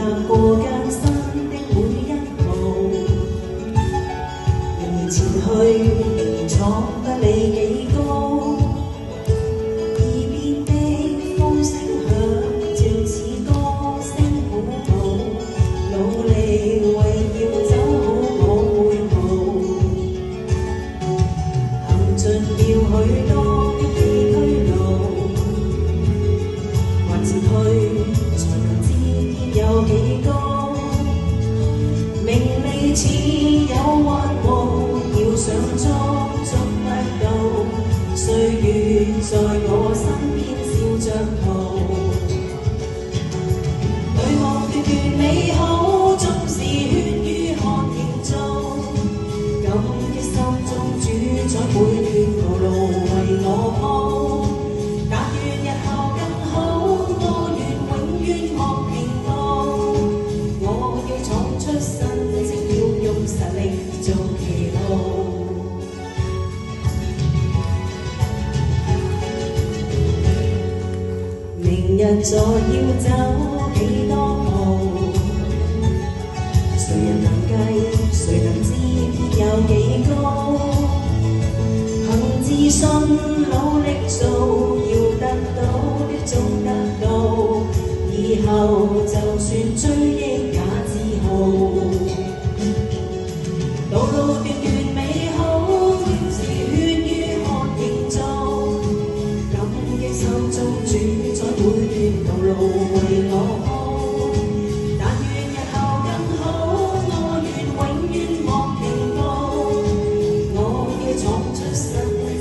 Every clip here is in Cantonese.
踏過艱辛的每一步，仍然前去，仍然闖不理幾高。耳邊的風聲響，像似歌聲鼓舞，努力為要走好我每步，行盡了許多的崎嶇路，還前去才能知天有幾高。名利似誘惑霧，要想捉捉不到，歲月在我身邊笑着逃。對望段段美好，縱是血與汗營造，感激心中主宰每段道路為我鋪。但願日後更好，我願永遠學平路。我要闖出新績，要用實力做旗號。明日再要走幾多步，誰人能計？誰能知天有幾高？憑自信努力做，要得到的總得到。以後就算追憶也自豪。道路段段美好，要是血與汗營造，感激心中主宰每段道路為我鋪。但願日後更好，我願永遠莫停步。我要闖出新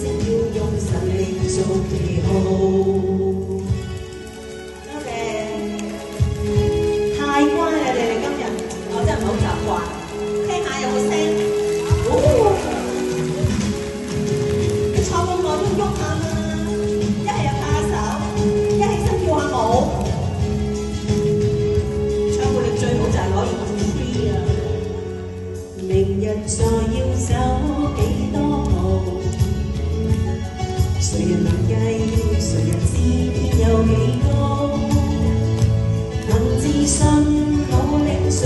績，要用實力做旗號。多謝，太乖啦！你哋今日我真係唔好習慣，聽下有冇聲。你坐咁耐都喐下嘛，一係又拍下手，一起身跳下舞。唱活力最好就係攞嚟做 free 啊！明日再要走幾多步，誰人能計？誰人知天有幾高？憑自信努力做，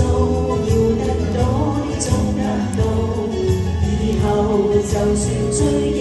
要得到的總得到。以後就算追憶